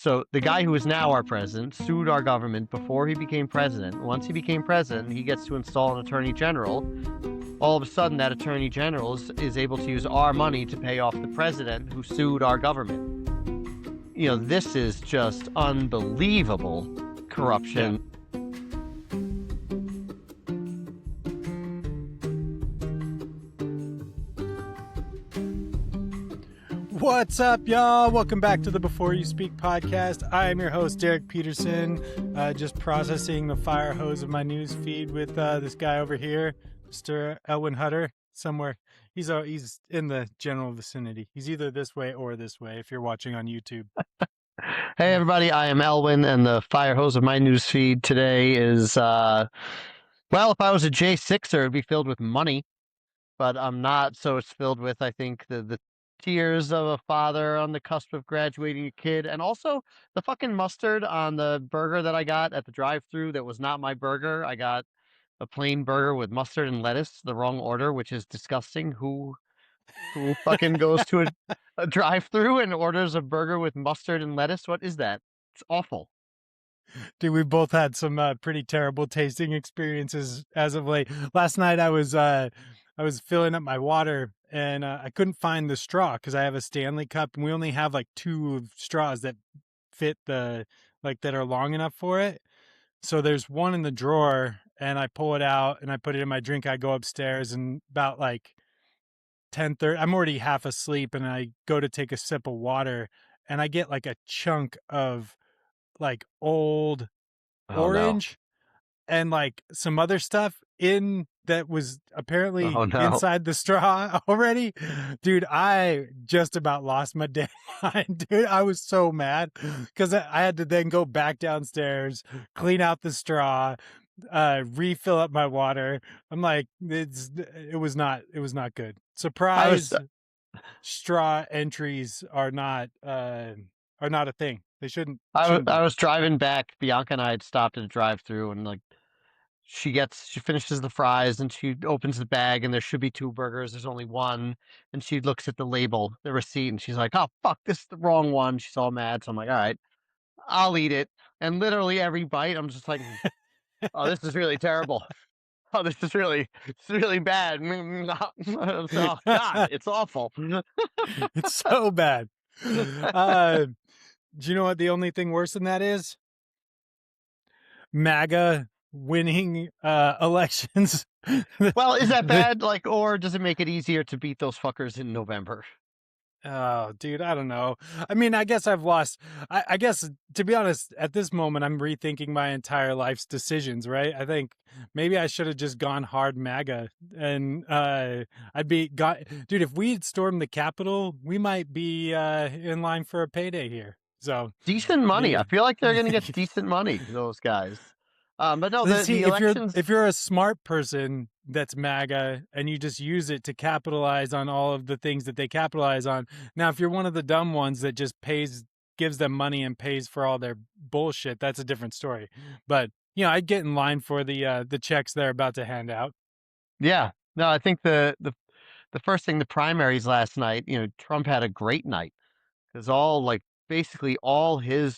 So the guy who is now our president sued our government before he became president. Once he became president, he gets to install an attorney general. All of a sudden, that attorney general is able to use our money to pay off the president who sued our government. This is just unbelievable corruption. Yeah. What's up, y'all? Welcome back to the Before You Speak podcast. I am your host, Derek Peterson, just processing the fire hose of my news feed with this guy over here, Mr. Elwyn Hutter, somewhere. He's in the general vicinity. He's either this way or this way if you're watching on YouTube. Hey, everybody, I am Elwyn, and the fire hose of my news feed today is, well, if I was a J6er, it'd be filled with money, but I'm not, so it's filled with, I think, the tears of a father on the cusp of graduating a kid, and also the fucking mustard on the burger that I got at the drive-thru that was not my burger. I got a plain burger with mustard and lettuce, the wrong order, which is disgusting. Who fucking goes to a drive-thru and orders a burger with mustard and lettuce? What is that? It's awful. Dude, we both had some pretty terrible tasting experiences as of late. Last night I was filling up my water and I couldn't find the straw because I have a Stanley cup and we only have like two straws that fit that are long enough for it. So there's one in the drawer and I pull it out and I put it in my drink. I go upstairs and about like 10:30, I'm already half asleep and I go to take a sip of water and I get like a chunk of like old orange and like some other stuff in that was apparently inside the straw already. Dude, I just about lost my damn mind, dude. I was so mad because I had to then go back downstairs, clean out the straw, refill up my water. I'm like, it was not good. Surprise, straw entries are not a thing. They shouldn't. I was driving back. Bianca and I had stopped at a drive-thru, and like she finishes the fries, and she opens the bag, and there should be two burgers. There's only one, and she looks at the label, the receipt, and she's like, "Oh fuck, this is the wrong one." She's all mad, so I'm like, "All right, I'll eat it." And literally every bite, I'm just like, "Oh, this is really terrible. Oh, this is really bad." Oh God, it's awful. It's so bad. Do you know what the only thing worse than that is? MAGA winning elections. Well, is that bad? Like, or does it make it easier to beat those fuckers in November? Oh, dude, I don't know. I mean, I guess I've lost. I guess, to be honest, at this moment, I'm rethinking my entire life's decisions, right? I think maybe I should have just gone hard MAGA and dude, if we'd stormed the Capitol, we might be in line for a payday here. So decent money. yeah. I feel like they're going to get decent money, those guys. But no, the elections... if you're a smart person that's MAGA and you just use it to capitalize on all of the things that they capitalize on. Now, if you're one of the dumb ones that just gives them money and pays for all their bullshit, that's a different story. But I'd get in line for the checks they're about to hand out. Yeah, no, I think the first thing, the primaries last night, Trump had a great night because basically all his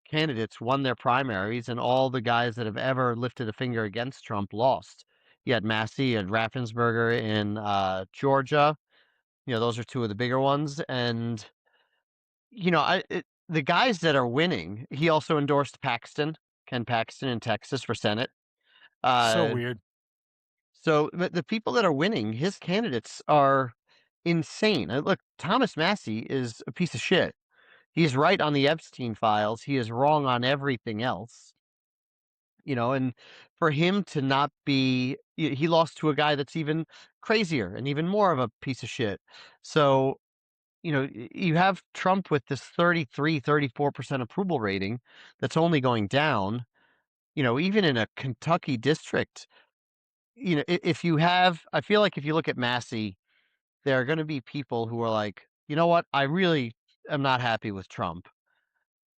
candidates won their primaries, and all the guys that have ever lifted a finger against Trump lost. You had Massey, you had Raffensperger in Georgia. Those are two of the bigger ones. And, the guys that are winning, he also endorsed Ken Paxton in Texas for Senate. So weird. So the people that are winning, his candidates are insane. Look, Thomas Massey is a piece of shit. He's right on the Epstein files. He is wrong on everything else. And for him to not be, he lost to a guy that's even crazier and even more of a piece of shit. So, you have Trump with this 34% approval rating that's only going down, even in a Kentucky district. I feel like if you look at Massey, there are going to be people who are like, you know what? I really am not happy with Trump,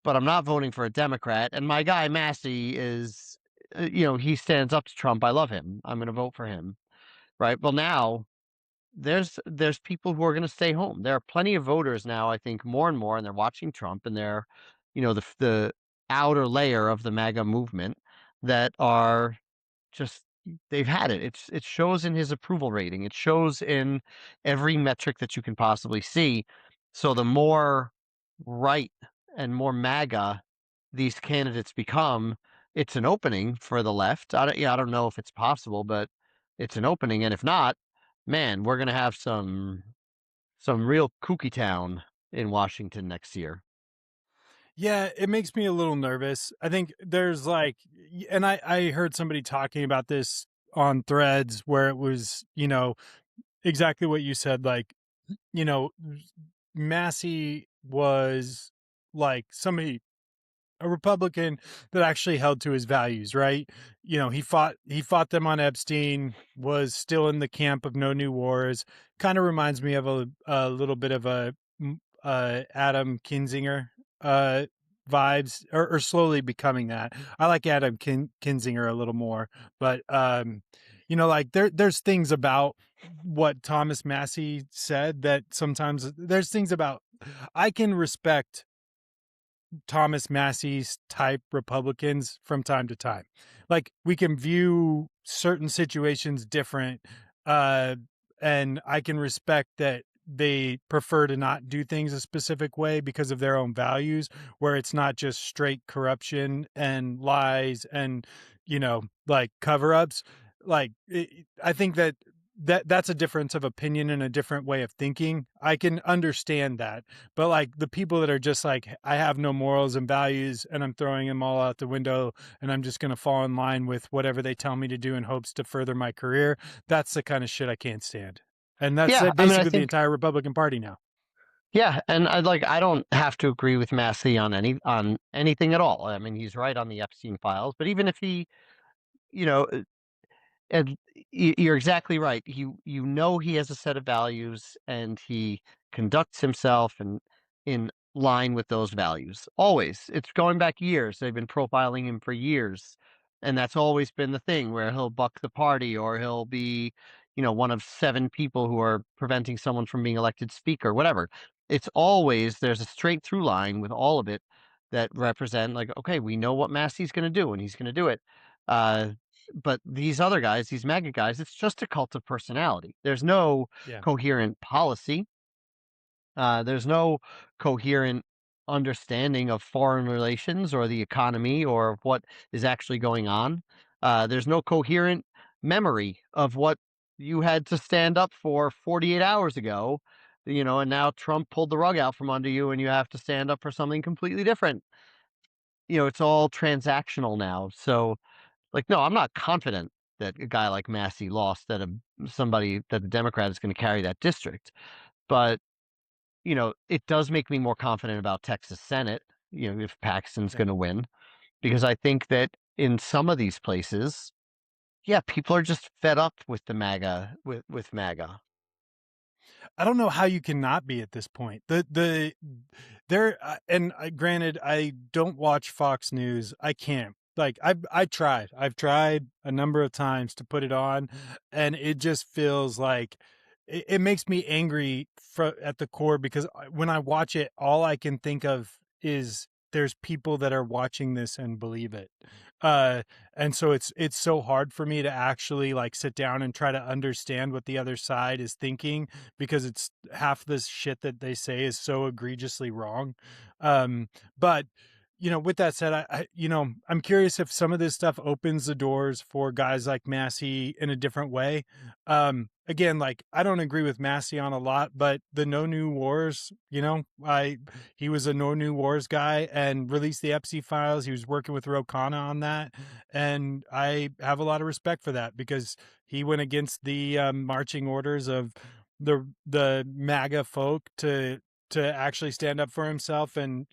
but I'm not voting for a Democrat. And my guy Massey is, he stands up to Trump. I love him. I'm going to vote for him. Right. Well, now there's people who are going to stay home. There are plenty of voters now, I think, more and more, and they're watching Trump and they're the outer layer of the MAGA movement that are just they've had it. It shows in his approval rating. It shows in every metric that you can possibly see. So the more right and more MAGA these candidates become, it's an opening for the left. I don't know if it's possible, but it's an opening. And if not, man, we're gonna have some real kooky town in Washington next year. Yeah, it makes me a little nervous. I think there's like, and I heard somebody talking about this on threads where it was, exactly what you said. Like, you know, Massey was like somebody, a Republican that actually held to his values, right? He fought them on Epstein, was still in the camp of no new wars. Kind of reminds me of a little bit of Adam Kinzinger uh vibes, or slowly becoming that. I like Adam Kinzinger a little more, but like there's things about what Thomas Massey said that sometimes there's things about I can respect Thomas Massey's type Republicans from time to time. Like we can view certain situations different, uh, and I can respect that they prefer to not do things a specific way because of their own values, where it's not just straight corruption and lies and like cover ups. I think that's a difference of opinion and a different way of thinking. I can understand that. But like the people that are just like, I have no morals and values and I'm throwing them all out the window and I'm just going to fall in line with whatever they tell me to do in hopes to further my career. That's the kind of shit I can't stand. And that's Yeah, I mean, I basically the think entire Republican Party now. yeah, and I don't have to agree with Massey on anything at all. I mean, he's right on the Epstein files, but even if he, you know, and you're exactly right. He has a set of values, and he conducts himself in line with those values. Always, it's going back years. They've been profiling him for years, and that's always been the thing where he'll buck the party, or he'll be, one of seven people who are preventing someone from being elected speaker, whatever. It's always there's a straight through line with all of it that represent like, okay, we know what Massey's going to do, and he's going to do it. Uh, but these other guys, these MAGA guys, it's just a cult of personality. There's no Yeah. coherent policy. There's no coherent understanding of foreign relations or the economy or what is actually going on. There's no coherent memory of what you had to stand up for 48 hours ago, and now Trump pulled the rug out from under you and you have to stand up for something completely different. It's all transactional now. So, like, no, I'm not confident that a guy like Massey lost somebody that the Democrat is going to carry that district. But, it does make me more confident about Texas Senate, if Paxton's Yeah. going to win, because I think that in some of these places, yeah, people are just fed up with the MAGA, with MAGA. I don't know how you cannot be at this point. There and granted, I don't watch Fox News. I can't. Like I've tried a number of times to put it on, and it just feels like it makes me angry at the core because when I watch it, all I can think of is there's people that are watching this and believe it. Uh, and so it's so hard for me to actually like sit down and try to understand what the other side is thinking because it's half this shit that they say is so egregiously wrong. But with that said, I'm curious if some of this stuff opens the doors for guys like Massey in a different way. Again, like I don't agree with Massey on a lot, but the No New Wars, he was a No New Wars guy and released the Epstein files. He was working with Ro Khanna on that, and I have a lot of respect for that because he went against the marching orders of the MAGA folk to actually stand up for himself. And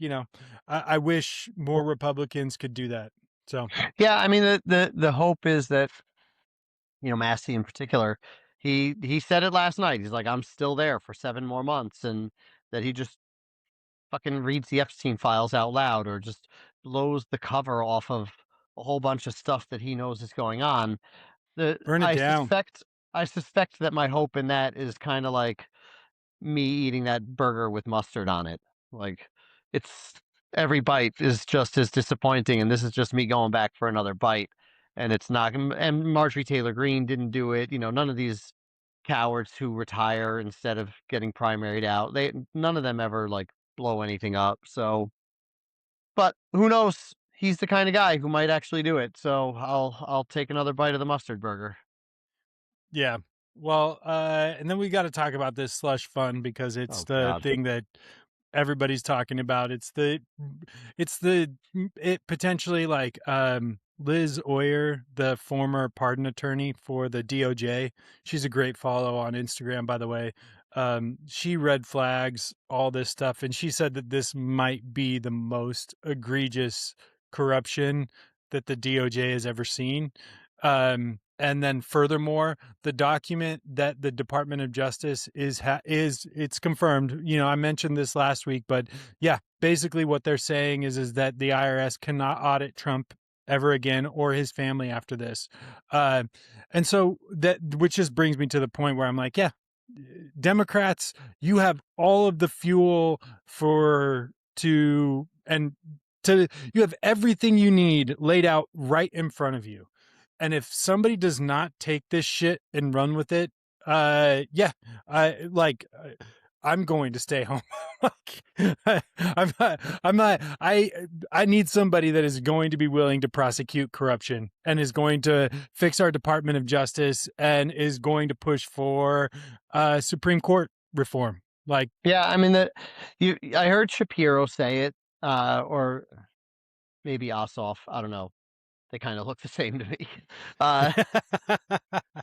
I wish more Republicans could do that. So Yeah, I mean the hope is that Massey in particular, he said it last night. He's like, I'm still there for 7 more months, and that he just fucking reads the Epstein files out loud or just blows the cover off of a whole bunch of stuff that he knows is going on. The burn it down. I suspect that my hope in that is kind of like me eating that burger with mustard on it. Like it's every bite is just as disappointing, and this is just me going back for another bite. And it's not. And Marjorie Taylor Greene didn't do it. None of these cowards who retire instead of getting primaried out. None of them ever like blow anything up. So, but who knows? He's the kind of guy who might actually do it. So I'll take another bite of the mustard burger. Yeah. Well, and then we got to talk about this slush fund because it's Oh the God. thing that everybody's talking about. It potentially like Liz Oyer, the former pardon attorney for the DOJ. She's a great follow on Instagram, by the way. She red flags all this stuff, and she said that this might be the most egregious corruption that the DOJ has ever seen. And then furthermore, the document that the Department of Justice is it's confirmed. I mentioned this last week, but yeah, basically what they're saying is that the IRS cannot audit Trump ever again or his family after this. Uh, and so which just brings me to the point where I'm like, yeah, Democrats, you have all of the fuel you have everything you need laid out right in front of you. And if somebody does not take this shit and run with it, yeah, I'm going to stay home. I need somebody that is going to be willing to prosecute corruption and is going to fix our Department of Justice and is going to push for Supreme Court reform. Like, Yeah, I mean I heard Shapiro say it, or maybe Ossoff. I don't know. They kind of look the same to me. Uh,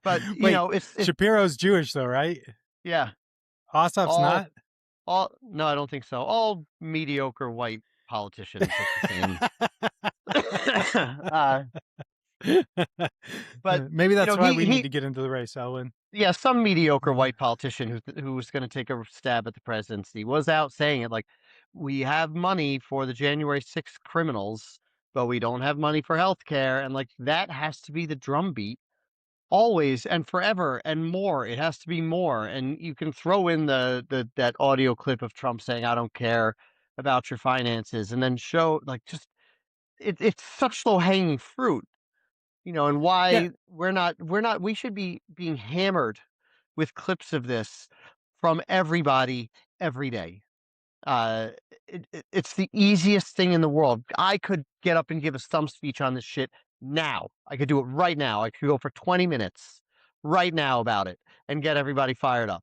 but wait, it's Shapiro's Jewish though, right? yeah, Ossoff's all not. no, I don't think so. All mediocre white politicians look the same. uh, but Maybe that's why we need he to get into the race, Elwyn. yeah, some mediocre white politician who was going to take a stab at the presidency was out saying it like, we have money for the January 6th criminals, but we don't have money for health care. And like that has to be the drumbeat always and forever and more. It has to be more. And you can throw in the that audio clip of Trump saying, I don't care about your finances, and then show like just it's such low hanging fruit, and Yeah. why we should be being hammered with clips of this from everybody every day. Uh, it's the easiest thing in the world. I could get up and give a stump speech on this shit now. I could do it right now. I could go for 20 minutes right now about it and get everybody fired up.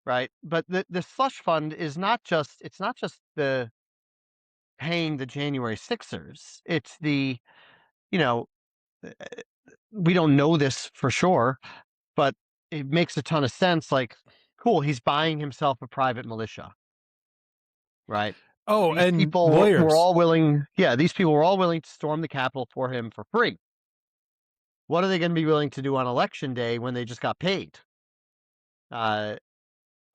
Right. But the slush fund it's not just the paying the January Sixers. It's you know, uh, we don't know this for sure, but it makes a ton of sense. Like, cool, he's buying himself a private militia, right? Oh, These and people were lawyers. all willing, yeah, these people were all willing to storm the Capitol for him for free. What are they going to be willing to do on election day when they just got paid? Uh,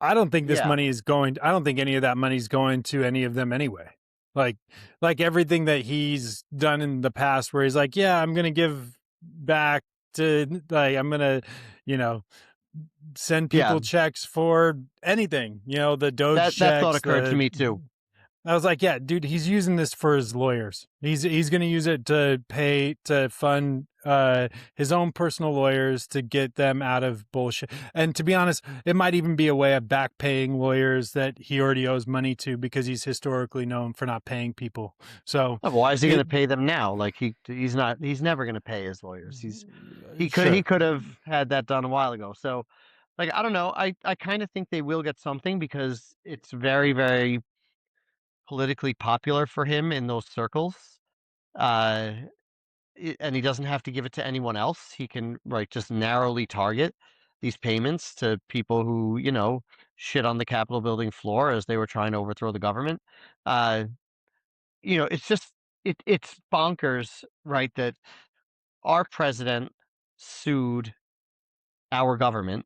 I don't think this yeah, money is going. I don't think any of that money is going to any of them anyway. Like, like everything that he's done in the past, where he's like, yeah, I'm gonna give back to, like, I'm gonna, you know, send yeah, people checks for anything. The Doge that thought checks, occurred to the me too. I was like, yeah, dude, he's using this for his lawyers. He's going to use it to fund his own personal lawyers to get them out of bullshit. And to be honest, it might even be a way of back paying lawyers that he already owes money to because he's historically known for not paying people. So Oh, why is he going it to pay them now? Like he's never going to pay his lawyers. He sure. could have had that done a while ago. So, like, I don't know. I kind of think they will get something because it's very, very politically popular for him in those circles. Uh, and he doesn't have to give it to anyone else. He can just narrowly target these payments to people who shit on the Capitol building floor as they were trying to overthrow the government. Uh, it's just it's bonkers, right? That our president sued our government,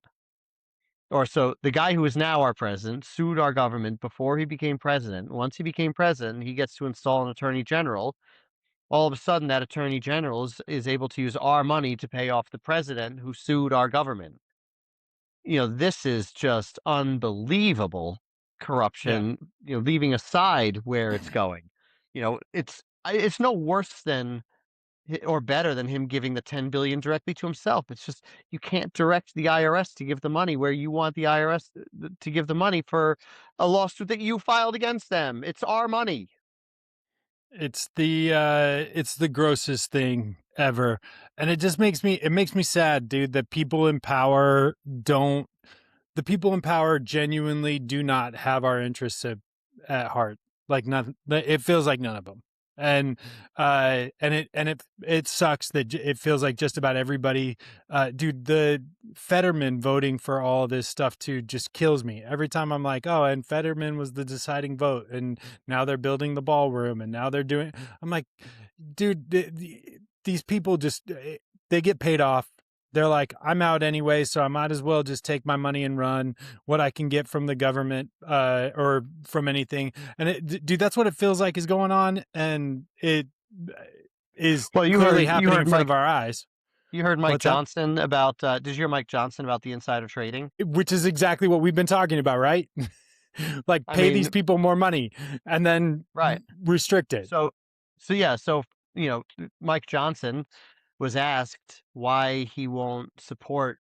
or so the guy who is now our president sued our government before he became president. Once he became president, he gets to install an attorney general. All of a sudden, that attorney general is able to use our money to pay off the president who sued our government. This is just unbelievable Yeah. corruption, leaving aside where it's going. it's no worse than or better than him giving the 10 billion directly to himself. It's just you can't direct the IRS to give the money where you want the IRS to give the money for a lawsuit that you filed against them. It's our money. It's the grossest thing ever. And it makes me sad, dude, that people in power don't the people in power genuinely do not have our interests at heart. Like none, it feels like none of them. And it sucks that it feels like just about everybody, dude. The Fetterman voting for all of this stuff too just kills me every time. I'm like, oh, and Fetterman was the deciding vote, and now they're building the ballroom, and now they're doing. I'm like, dude, these people just they get paid off. They're like, I'm out anyway, so I might as well just take my money and run what I can get from the government or from anything. And dude, that's what it feels like is going on, and it is Well, clearly happening in front of our eyes. you heard Mike What's that? Johnson about did you hear Mike Johnson about the insider trading? Which is exactly what we've been talking about, right? Like I pay these mean, people more money and then right. restrict it. So yeah, Mike Johnson was asked why he won't support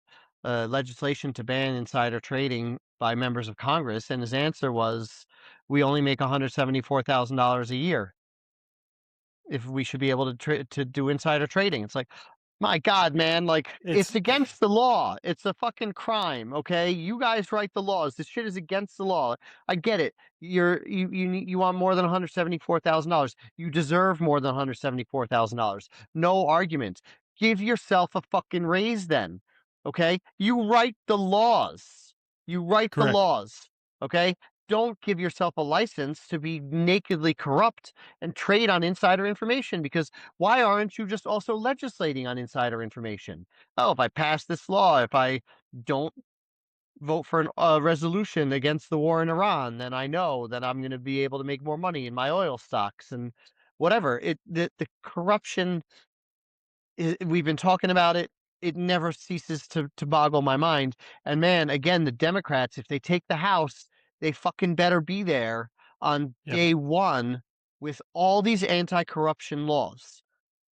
legislation to ban insider trading by members of Congress, and his answer was, "We only make $174,000 a year. If we should be able to do insider trading." It's like, my God, man, like it's It's against the law. It's a fucking crime. Okay, you guys write the laws. This shit is against the law. I get it. You want more than $174,000. You deserve more than $174,000. No argument. Give yourself a fucking raise then. Okay, you write the laws. You write the correct. laws. Okay, don't give yourself a license to be nakedly corrupt and trade on insider information, because why aren't you just also legislating on insider information? Oh, if I pass this law, if I don't vote for a resolution against the war in Iran, then I know that I'm going to be able to make more money in my oil stocks and whatever. The corruption we've been talking about it. It never ceases to boggle my mind. And man, again, the Democrats, if they take the House, they fucking better be there on Yep. day one with all these anti-corruption laws.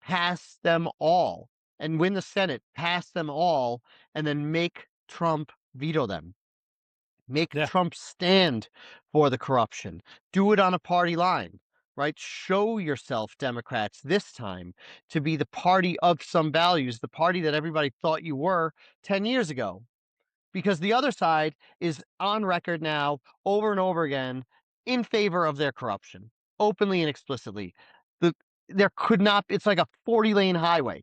Pass them all and win the Senate. Pass them all and then make Trump veto them. Make Yeah. Trump stand for the corruption. Do it on a party line, right? Show yourself, Democrats, this time to be the party of some values, the party that everybody thought you were 10 years ago. Because the other side is on record now, over and over again, in favor of their corruption, openly and explicitly. The, there could not, it's like a 40-lane highway.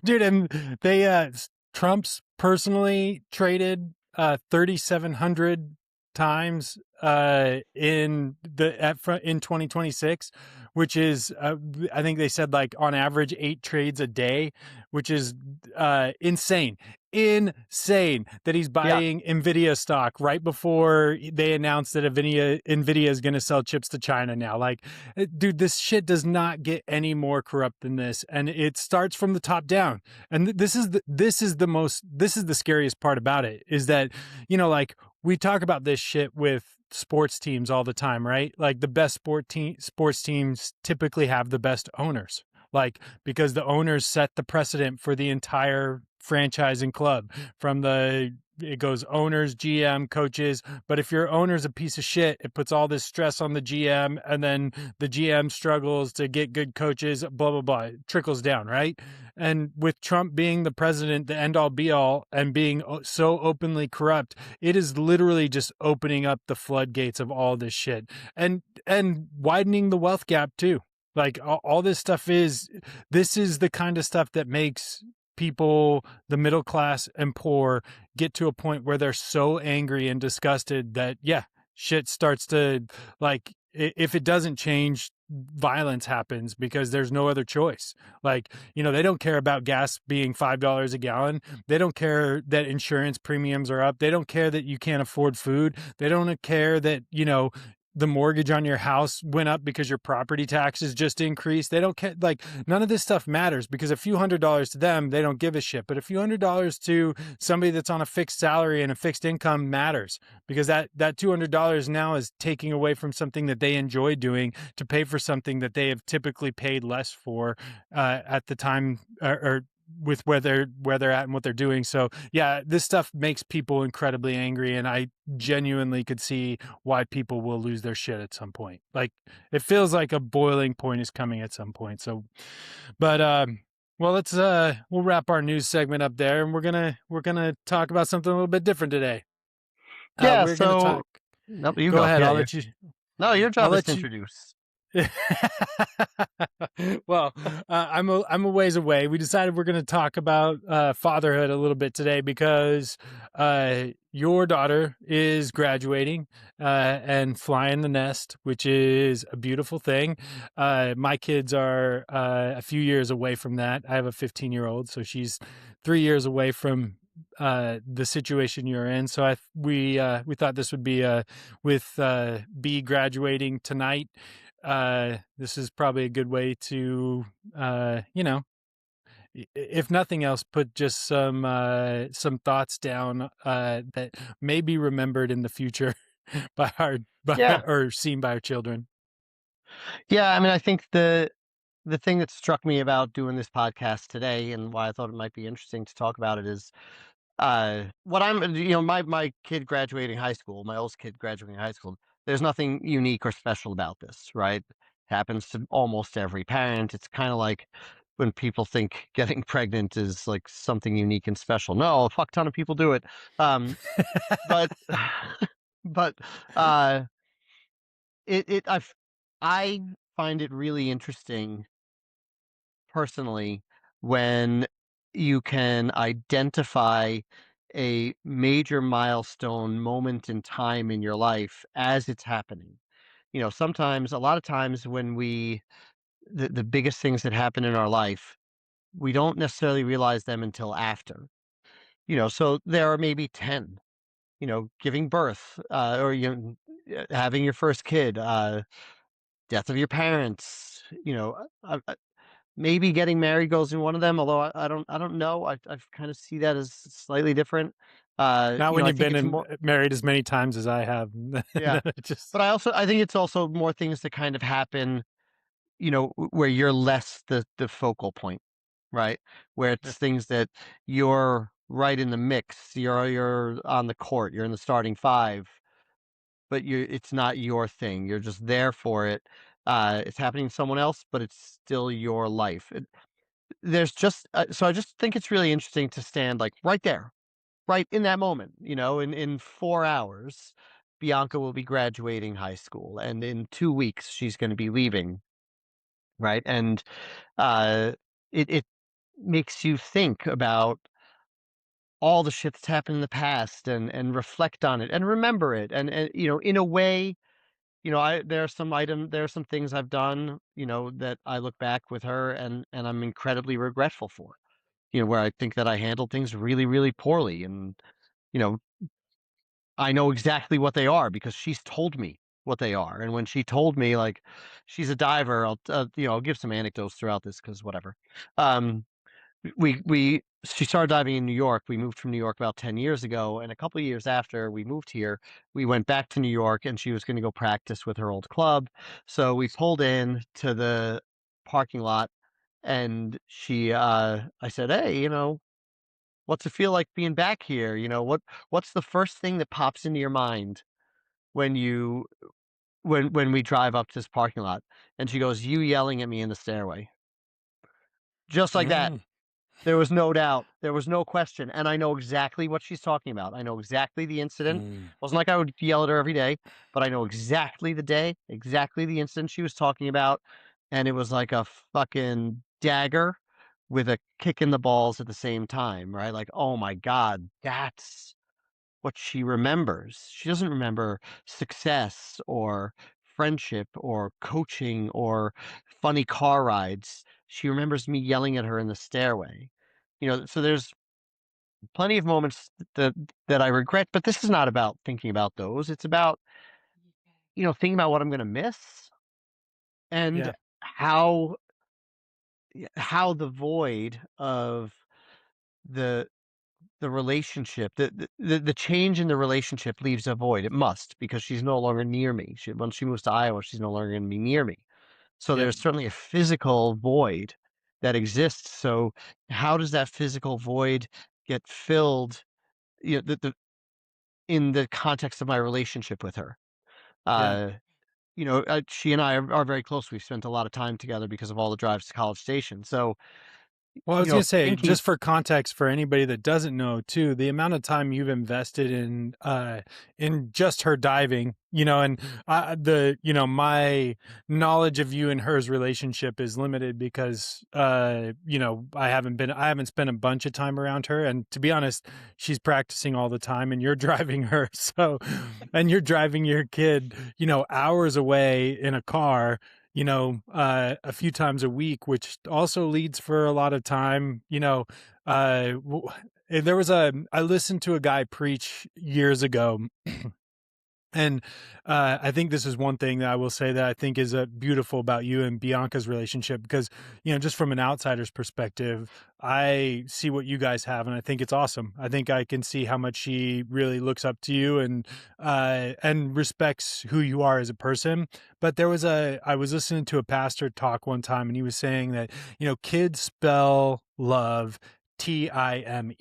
Dude, and they Trump's personally traded 3,700 times in 2026, which is I think they said like on average 8 trades a day, which is insane. Insane that he's Yeah. buying Nvidia stock right before they announced that Nvidia is going to sell chips to China now. Like, dude, this shit does not get any more corrupt than this, and it starts from the top down. And this is the scariest part about it, is that, like, we talk about this shit with sports teams all the time, right? Like the best sports teams typically have the best owners, like, because the owners set the precedent for the entire franchise and club. It goes owners, GM, coaches. But if your owner's a piece of shit, it puts all this stress on the GM, and then the GM struggles to get good coaches, blah, blah, blah. It trickles down, right? And with Trump being the president, the end all be all, and being so openly corrupt, it is literally just opening up the floodgates of all this shit and widening the wealth gap too. Like all this stuff this is the kind of stuff that makes people, the middle class and poor, get to a point where they're so angry and disgusted that, yeah, shit starts to, like, if it doesn't change, violence happens because there's no other choice. Like, they don't care about gas being $5 a gallon. They don't care that insurance premiums are up. They don't care that you can't afford food. They don't care that, the mortgage on your house went up because your property taxes just increased. They don't care. Like, none of this stuff matters, because a few $100s to them, they don't give a shit. But a few $100s to somebody that's on a fixed salary and a fixed income matters, because that $200 now is taking away from something that they enjoy doing to pay for something that they have typically paid less for at the time, or with where they're at and what they're doing. So yeah, this stuff makes people incredibly angry, and I genuinely could see why people will lose their shit at some point. Like, it feels like a boiling point is coming at some point. So, but well, let's we'll wrap our news segment up there, and we're gonna talk about something a little bit different today. Yeah, We're gonna so talk. no, you Go go. ahead. Yeah, I'll you let you. no, your I'll job is let to you. introduce. Well, I'm a ways away. We decided we're going to talk about fatherhood a little bit today, because your daughter is graduating and flying the nest, which is a beautiful thing. My kids are a few years away from that. I have a 15-year-old, so she's 3 years away from the situation you're in. So we thought this would be with B graduating tonight. This is probably a good way to, if nothing else, put just some thoughts down that may be remembered in the future by Yeah, or seen by our children. yeah. I mean, I think the thing that struck me about doing this podcast today, and why I thought it might be interesting to talk about it, is what I'm, my kid graduating high school, my oldest kid graduating high school. There's nothing unique or special about this, right? Happens to almost every parent. It's kind of like when people think getting pregnant is like something unique and special. No, a fuck ton of people do it. But but uh I find it really interesting personally when you can identify a major milestone moment in time in your life as it's happening. Sometimes, a lot of times, when the biggest things that happen in our life, we don't necessarily realize them until after. So there are maybe 10, giving birth, or having your first kid, death of your parents, maybe getting married goes in one of them, although I don't know. I kind of see that as slightly different. Not when I you've think been it's more, married as many times as I have. yeah. Just But I think it's also more things that kind of happen, where you're less the focal point, right? Where it's things that you're right in the mix. You're on the court. You're in the starting five, but it's not your thing. You're just there for it. It's happening to someone else, but it's still your life. There's just so I just think it's really interesting to stand like right there, right in that moment. In 4 hours, Bianca will be graduating high school, and in 2 weeks she's going to be leaving, right? And uh, it makes you think about all the shit that's happened in the past, and reflect on it and remember it, and in a way. There are some things I've done, that I look back with her, and I'm incredibly regretful for. Where I think that I handled things really, really poorly. And, you know, I know exactly what they are because she's told me what they are. And when she told me, like, she's a diver, I'll give some anecdotes throughout this because whatever. Um, she started diving in New York. We moved from New York about 10 years ago. And a couple of years after we moved here, we went back to New York, and she was going to go practice with her old club. So we pulled in to the parking lot, and I said, "Hey, what's it feel like being back here? What's the first thing that pops into your mind when when we drive up to this parking lot?" And she goes, "You yelling at me in the stairway." Just like that. mm, There was no doubt. There was no question. And I know exactly what she's talking about. I know exactly the incident. mm. Wasn't like I would yell at her every day, but I know exactly the day, exactly the incident she was talking about. And it was like a fucking dagger with a kick in the balls at the same time, right? Like, oh my God, that's what she remembers. She doesn't remember success or friendship or coaching or funny car rides. She remembers me yelling at her in the stairway. So there's plenty of moments that I regret, but this is not about thinking about those. It's about thinking about what I'm going to miss and Yeah. how the void of the relationship, the change in the relationship leaves a void. It must, because she's no longer near me. Once she moves to Iowa, she's no longer going to be near me. So Yep. there's certainly a physical void that exists. So how does that physical void get filled? In the context of my relationship with her. Yeah. Uh, she and I are very close. We've spent a lot of time together because of all the drives to College Station. So, Well, I was going to say, thinking, just for context for anybody that doesn't know too, the amount of time you've invested in just her diving, and my knowledge of you and hers relationship is limited because I haven't spent a bunch of time around her, and to be honest, she's practicing all the time and you're driving her. So, and you're driving your kid, hours away in a car, a few times a week, which also leads for a lot of time. I listened to a guy preach years ago, and I think this is one thing that I will say that I think is beautiful about you and Bianca's relationship, because, just from an outsider's perspective, I see what you guys have, and I think it's awesome. I think I can see how much she really looks up to you and respects who you are as a person. But I was listening to a pastor talk one time, and he was saying that, kids spell love Time,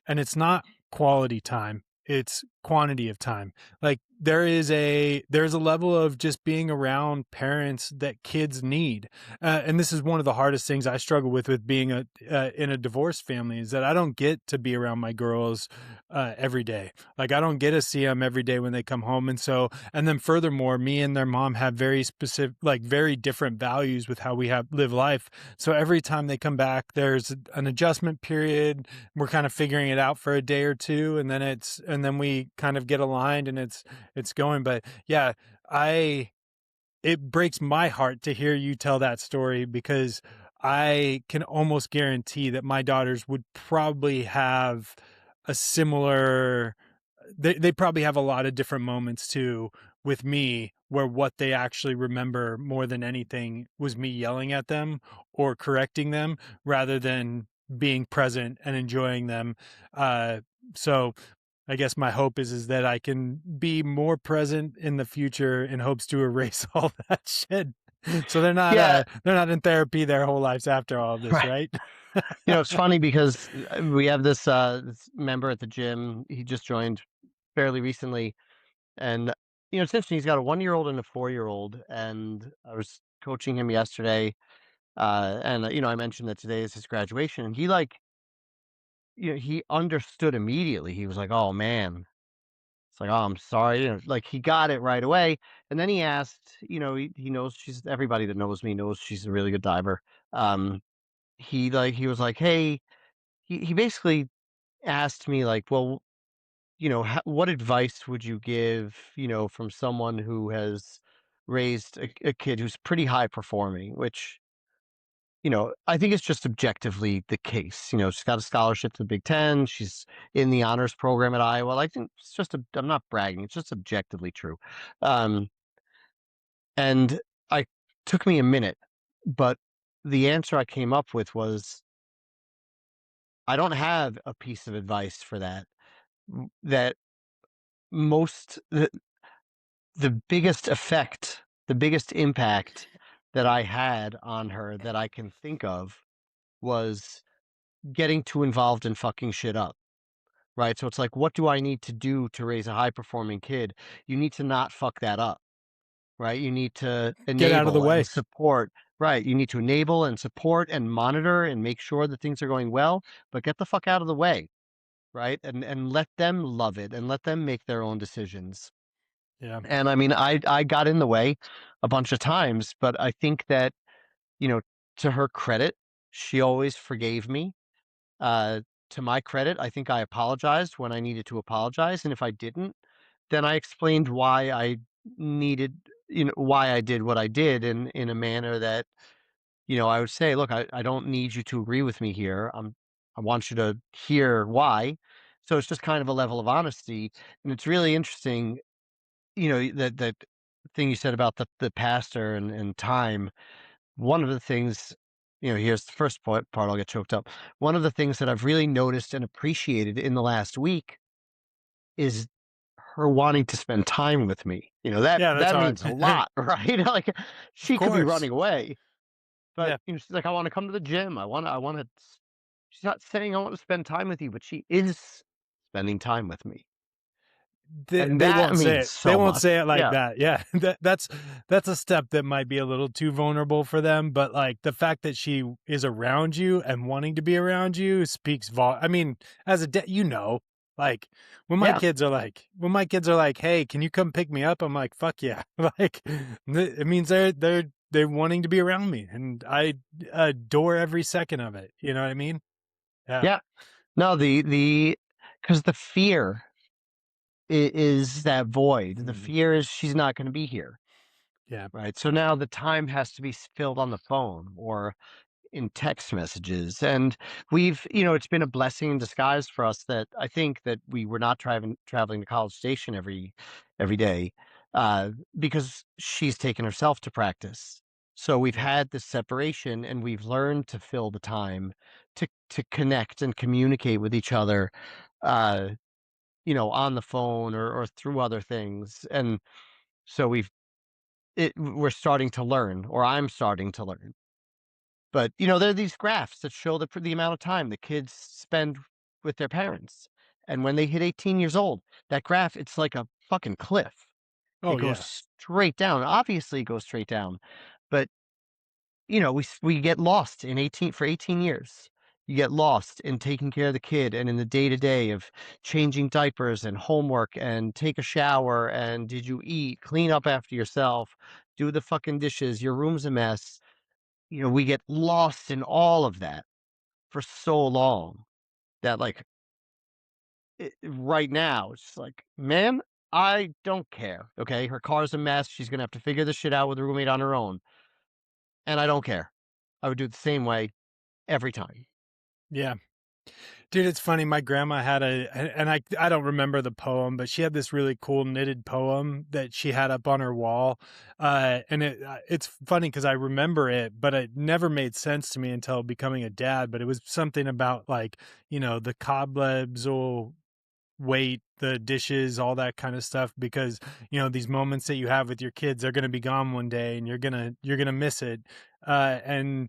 and it's not quality time, it's quantity of time. Like there's a level of just being around parents that kids need, and this is one of the hardest things I struggle with being in a divorced family, is that I don't get to be around my girls every day. Like I don't get to see them every day when they come home, and then furthermore, me and their mom have very specific, like very different values with how we live life. So every time they come back, there's an adjustment period. We're kind of figuring it out for a day or two, and then we kind of get aligned, and it's going. But yeah, I it breaks my heart to hear you tell that story, because I can almost guarantee that my daughters would probably have a similar, they probably have a lot of different moments too with me, where what they actually remember more than anything was me yelling at them or correcting them, rather than being present and enjoying them. So I guess my hope is that I can be more present in the future in hopes to erase all that shit. So yeah, they're not in therapy their whole lives after all of this, right. right? It's funny because we have this member at the gym. He just joined fairly recently, and it's interesting. He's got a 1-year-old and a 4-year-old, and I was coaching him yesterday. And I mentioned that today is his graduation, and he he understood immediately. He was like, "Oh man." It's like, "Oh, I'm sorry." Like he got it right away. And then he asked, he knows everybody that knows me knows she's a really good diver. Um, he was like, "Hey," he basically asked me like, "Well, what advice would you give, from someone who has raised a kid who's pretty high performing?" Which, I think it's just objectively the case. She's got a scholarship to the Big Ten. She's in the honors program at Iowa. I think it's I'm not bragging. It's just objectively true. Um, and I took me a minute, but the answer I came up with was, I don't have a piece of advice for that. That most the biggest effect, the biggest impact that I had on her that I can think of was getting too involved in fucking shit up. Right. So it's like, what do I need to do to raise a high performing kid? You need to not fuck that up. Right. You need to Get out of the enable and way. support. Right. You need to enable and support and monitor and make sure that things are going well, but get the fuck out of the way. Right. And let them love it and let them make their own decisions. Yeah. And I mean, I got in the way a bunch of times, but I think that, you know, to her credit, she always forgave me. Uh, to my credit, I think I apologized when I needed to apologize, and if I didn't, then I explained why I needed, why I did what I did in a manner that, I would say, look, I don't need you to agree with me here. I want you to hear why. So it's just kind of a level of honesty, and it's really interesting, that thing you said about the pastor and time, one of the things, here's the first part, I'll get choked up. One of the things that I've really noticed and appreciated in the last week is her wanting to spend time with me. Yeah, that's That hard. means a lot, right? Like Of she could be course. running away, but Yeah. she's like, I want to come to the gym. I want to. She's not saying I want to spend time with you, but she is spending time with me, and They that won't say means it. They so won't much. say it like Yeah, that. Yeah, that's a step that might be a little too vulnerable for them. But like the fact that she is around you and wanting to be around you speaks I mean, as a like yeah, when my kids are like, "Hey, can you come pick me up?" I'm like, "Fuck yeah!" Like it means they're wanting to be around me, and I adore every second of it. You know what I mean? Yeah, yeah. No, the because the fear is that void. The mm, fear is she's not going to be here, yeah, right? So now the time has to be filled on the phone or in text messages. And it's been a blessing in disguise for us that I think that we were not traveling to College Station every day, uh, because she's taken herself to practice. So we've yeah, had this separation and we've learned to fill the time to connect and communicate with each other, uh, on the phone or through other things. And so we're starting to learn, or I'm starting to learn. But, there are these graphs that show the amount of time the kids spend with their parents. And when they hit 18 years old, that graph, it's like a fucking cliff. It oh goes yeah, straight down. Obviously, it goes straight down. But, we get lost in 18 years. You get lost in taking care of the kid and in the day to day of changing diapers and homework and take a shower and did you eat, clean up after yourself, do the fucking dishes, your room's a mess. We get lost in all of that for so long that, like, right now, it's just like, man, I don't care. Okay. Her car's a mess. She's going to have to figure this shit out with a roommate on her own. And I don't care. I would do it the same way every time. yeah. Dude, it's funny. My grandma had and I don't remember the poem, but she had this really cool knitted poem that she had up on her wall. And it's funny because I remember it, but it never made sense to me until becoming a dad. But it was something about like, the cobwebs will wait, the dishes, all that kind of stuff, because these moments that you have with your kids are going to be gone one day, and you're gonna miss it. And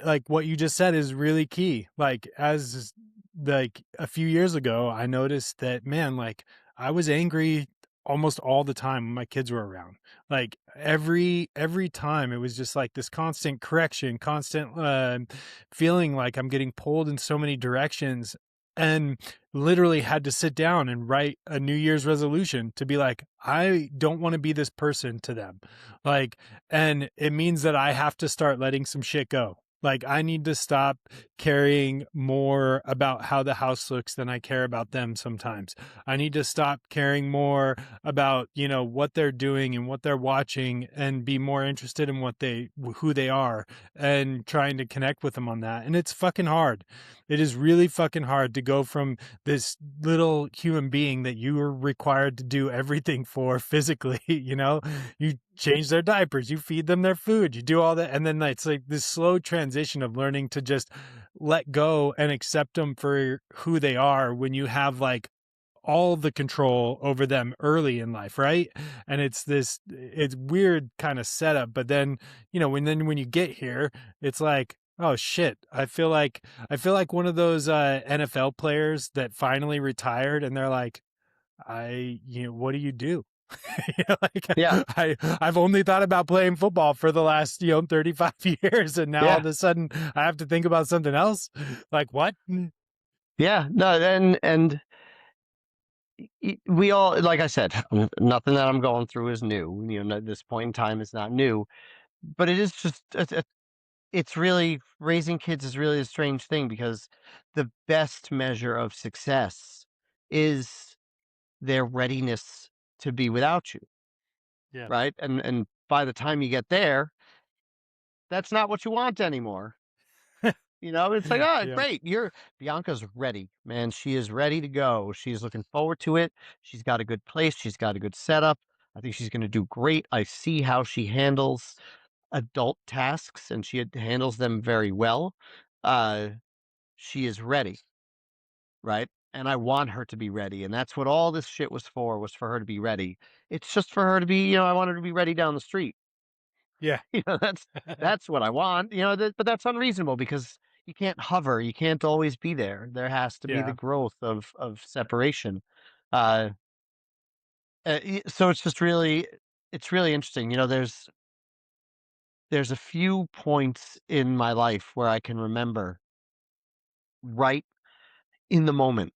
like what you just said is really key. Like as like a few years ago, I noticed that, man, like I was angry almost all the time when my kids were around. Like every time it was just like this constant correction, constant feeling like I'm getting pulled in so many directions, and literally had to sit down and write a New Year's resolution to be like, I don't want to be this person to them. Like, and it means that I have to start letting some shit go. Like, I need to stop caring more about how the house looks than I care about them sometimes. I need to stop caring more about, what they're doing and what they're watching, and be more interested in who they are, and trying to connect with them on that. And it's fucking hard. It is really fucking hard to go from this little human being that you are required to do everything for physically, you change their diapers, you feed them their food, you do all that. And then it's like this slow transition of learning to just let go and accept them for who they are when you have like all the control over them early in life, right? And it's weird kind of setup, but then, when you get here, it's like, oh shit, I feel like one of those NFL players that finally retired, and they're like, what do you do? Like Yeah. I've only thought about playing football for the last 35 years, and now all Yeah. of a sudden I have to think about something else. Like what? Yeah. No, and we all, like I said, nothing that I'm going through is new. This point in time is not new, but it is just, it's really raising kids is really a strange thing because the best measure of success is their readiness to be without you, Yeah. right? And by the time you get there, that's not what you want anymore. It's like, oh, Yeah. great, Bianca's ready, man. She is ready to go. She's looking forward to it. She's got a good place. She's got a good setup. I think she's going to do great. I see how she handles adult tasks, and she handles them very well. Uh, she is ready, right? And I want her to be ready, and that's what all this shit was for her to be ready. It's just for her to be, I want her to be ready down the street. Yeah. That's what I want. But that's unreasonable because you can't hover, you can't always be there. There has to be the Yeah. growth of separation. Uh, so it's really interesting. There's a few points in my life where I can remember right in the moment,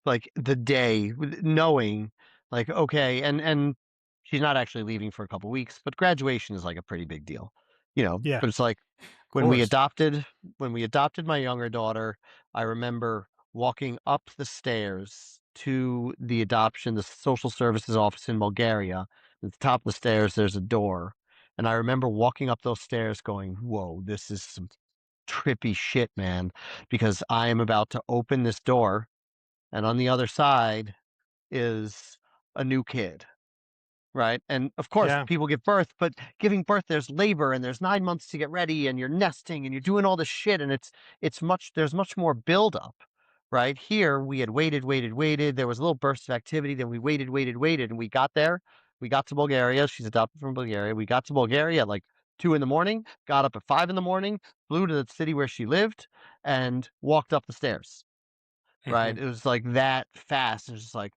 like the day, knowing, like, okay, and she's not actually leaving for a couple weeks, but graduation is like a pretty big deal, Yeah. but it's like Of when we course. adopted when we adopted my younger daughter, I remember walking up the stairs to the social services office in Bulgaria. At the top of the stairs, there's a door. And I remember walking up those stairs going, whoa, this is some trippy shit, man, because I am about to open this door, and on the other side is a new kid, right? And of course, Yeah. people give birth, but giving birth, there's labor and there's 9 months to get ready, and you're nesting and you're doing all this shit, and there's much more buildup, right? Here, we had waited, waited, waited. There was a little burst of activity, then we waited, waited, waited, and we got there. We got to Bulgaria. She's adopted from Bulgaria. We got to Bulgaria at like 2 in the morning, got up at 5 in the morning, flew to the city where she lived, and walked up the stairs. Right? Mhm. It was like that fast. It was just like,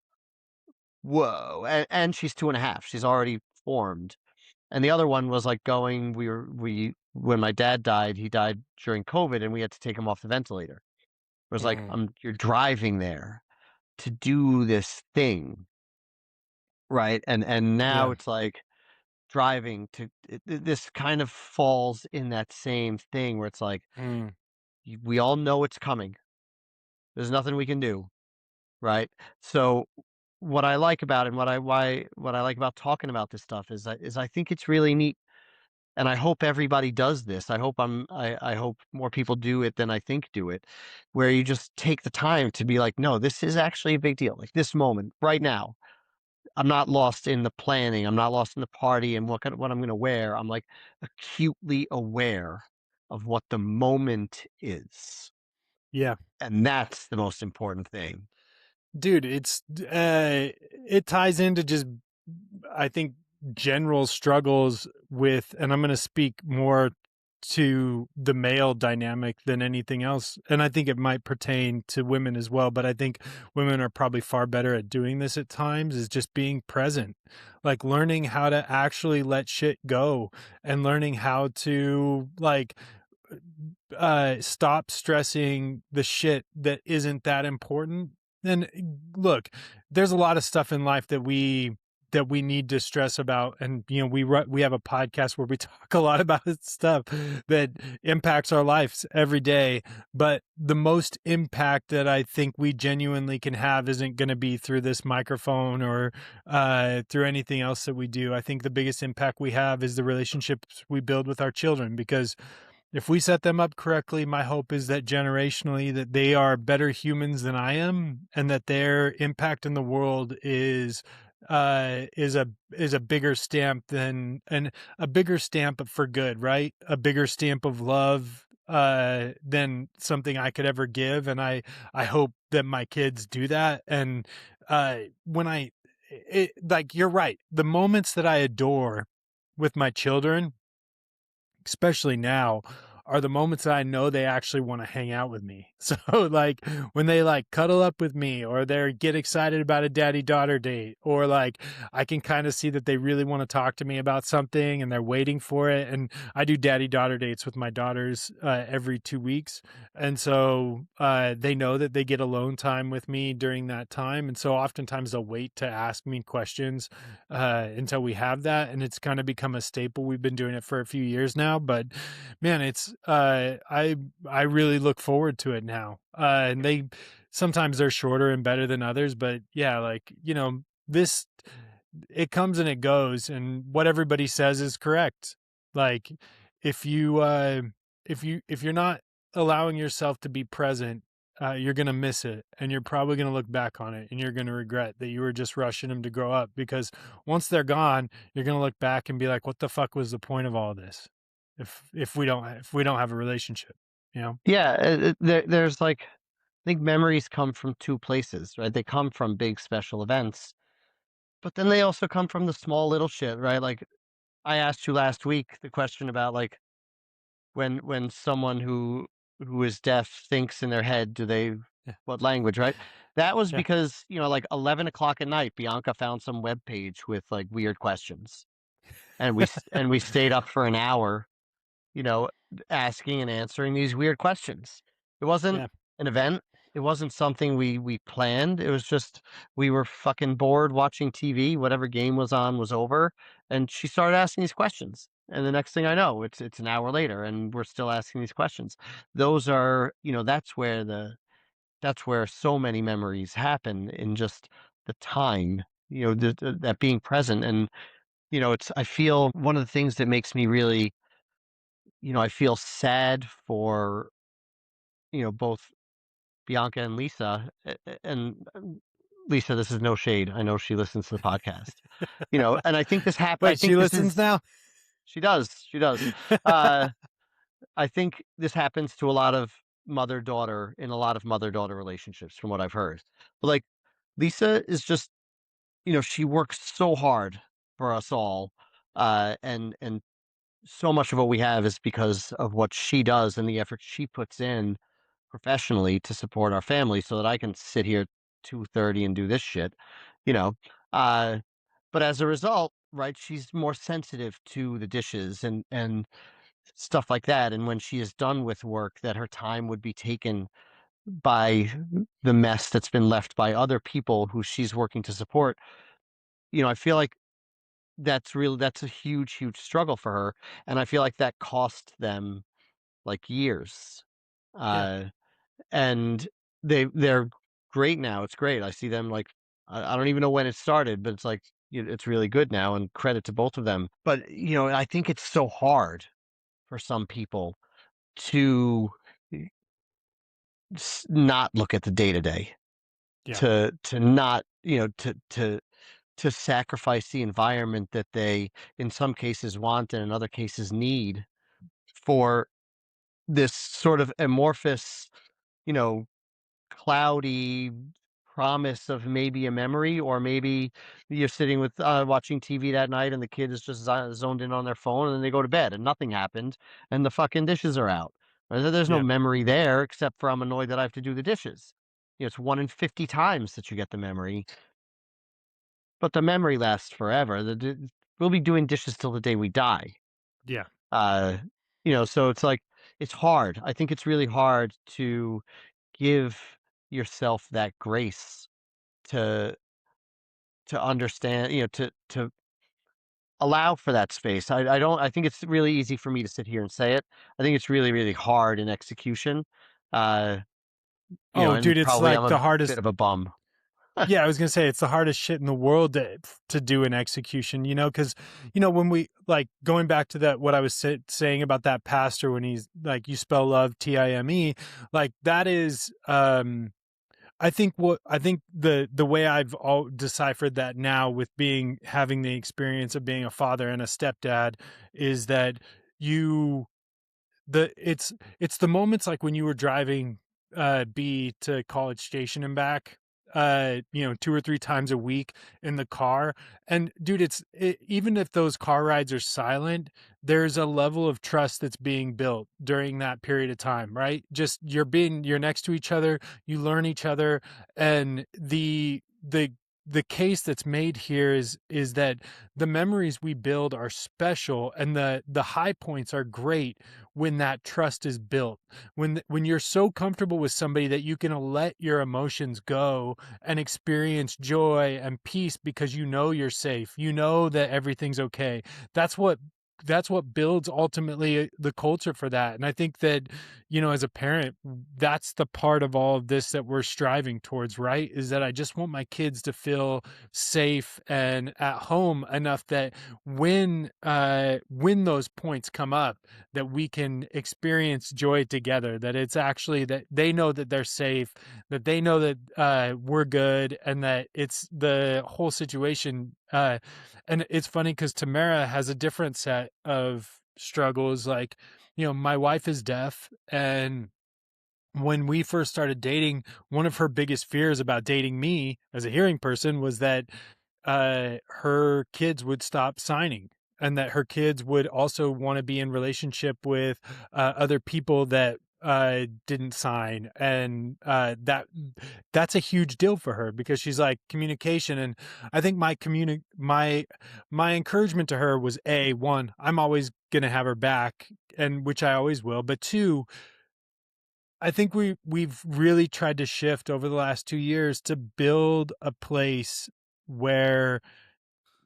whoa. And she's 2.5. She's already formed. And the other one was like going, when my dad died, he died during COVID, and we had to take him off the ventilator. It was like, Mhm. you're driving there to do this thing, right? And now Yeah. it's like driving this kind of falls in that same thing where it's like, Mm. we all know it's coming. There's nothing we can do, right? So what I like about it, and what I like about talking about this stuff is I think it's really neat, and I hope everybody does this. I hope more people do it than I think do it, where you just take the time to be like, no, this is actually a big deal. Like this moment right now, I'm not lost in the planning. I'm not lost in the party and what I'm going to wear. I'm like acutely aware of what the moment is, Yeah. and that's the most important thing. Dude, it ties into just, I think, general struggles with, and I'm going to speak more to the male dynamic than anything else. And I think it might pertain to women as well, but I think women are probably far better at doing this at times, is just being present, like learning how to actually let shit go, and learning how to like stop stressing the shit that isn't that important. And look, there's a lot of stuff in life that we need to stress about, and we have a podcast where we talk a lot about stuff that impacts our lives every day, but the most impact that I think we genuinely can have isn't going to be through this microphone or through anything else that we do. I think the biggest impact we have is the relationships we build with our children, because if we set them up correctly, my hope is that generationally that they are better humans than I am, and that their impact in the world is a bigger stamp than and a bigger stamp for good, right? A bigger stamp of love than something I could ever give. And I hope that my kids do that. And when like, you're right, the moments that I adore with my children, especially now, are the moments that I know they actually want to hang out with me. So like when they like cuddle up with me, or they get excited about a daddy-daughter date, or like I can kind of see that they really want to talk to me about something and they're waiting for it. And I do daddy-daughter dates with my daughters every 2 weeks. And so they know that they get alone time with me during that time. And so oftentimes they'll wait to ask me questions until we have that. And it's kind of become a staple. We've been doing it for a few years now, but man, it's I really look forward to it now. And they sometimes they're shorter and better than others, but yeah, like, this, it comes and it goes, and what everybody says is correct. Like if you if you're not allowing yourself to be present, you're gonna miss it, and you're probably gonna look back on it, and you're gonna regret that you were just rushing them to grow up, because once they're gone, you're gonna look back and be like, "What the fuck was the point of all this? If we don't have a relationship," you know? Yeah, there's like I think memories come from two places, right? They come from big special events, but then they also come from the small little shit, right? Like I asked you last week the question about like when someone who is deaf thinks in their head, do they Yeah, what language, right? That was yeah, because, like 11 o'clock at night, Bianca found some web page with like weird questions. And we stayed up for an hour, you know, asking and answering these weird questions. It wasn't yeah, an event. It wasn't something we planned. It was just we were fucking bored watching TV. Whatever game was on was over, and she started asking these questions. And the next thing I know, it's an hour later, and we're still asking these questions. Those are, that's where so many memories happen in just the time. That being present, and it's. I feel one of the things that makes me really, I feel sad for, both Bianca and Lisa, and Lisa, this is no shade. I know she listens to the podcast, and I think this happened. I Wait, she think this listens is now? she does, she does. Uh, I think this happens to a lot of mother-daughter in a lot of mother-daughter relationships from what I've heard. But like Lisa is just, she works so hard for us all. And so much of what we have is because of what she does and the effort she puts in professionally to support our family so that I can sit here 2:30 and do this shit, you know. Uh but as a result, right, she's more sensitive to the dishes and stuff like that, and when she is done with work that her time would be taken by the mess that's been left by other people who she's working to support. I feel like that's a huge, huge struggle for her, and I feel like that cost them, like, years. Yeah, Uh, and they're great now, it's great, I see them, like I don't even know when it started, but it's like, it's really good now, and credit to both of them. But, I think it's so hard for some people to not look at the day to day, yeah, to not, to sacrifice the environment that they, in some cases, want and in other cases need for this sort of amorphous, you know, cloudy promise of maybe a memory, or maybe you're sitting with watching TV that night and the kid is just zoned in on their phone, and then they go to bed and nothing happened and the fucking dishes are out. There's no yeah, memory there except for I'm annoyed that I have to do the dishes. It's 1 in 50 times that you get the memory, but the memory lasts forever. We'll be doing dishes till the day we die. yeah, Uh, so it's like it's hard. I think it's really hard to give yourself that grace to understand, to allow for that space. I don't. I think it's really easy for me to sit here and say it. I think it's really, really hard in execution. Uh, Oh, dude, and it's probably I'm like a the bit hardest. of a bum. Yeah, I was gonna say it's the hardest shit in the world to do in execution, because when we like going back to that what I was saying about that pastor when he's like, you spell love Time, like that is I think the way I've all deciphered that now with having the experience of being a father and a stepdad is that you it's the moments like when you were driving B to College Station and back 2 or 3 times a week in the car. And dude, even if those car rides are silent, there's a level of trust that's being built during that period of time, right? Just you're next to each other, you learn each other. And the case that's made here is that the memories we build are special, and the high points are great when that trust is built, when you're so comfortable with somebody that you can let your emotions go and experience joy and peace because you know you're safe, you know that everything's okay. That's what that's what builds ultimately the culture for that. And I think that, as a parent, that's the part of all of this that we're striving towards, right? Is that I just want my kids to feel safe and at home enough that when those points come up, that we can experience joy together, that it's actually that they know that they're safe, that they know that we're good, and that it's the whole situation. And it's funny because Tamara has a different set of struggles. Like, my wife is deaf, and when we first started dating, one of her biggest fears about dating me as a hearing person was that her kids would stop signing, and that her kids would also want to be in relationship with other people that didn't sign. And that's a huge deal for her, because she's like, communication. And I think my encouragement to her was, one, I'm always going to have her back, and which I always will. But two, I think we've really tried to shift over the last 2 years to build a place where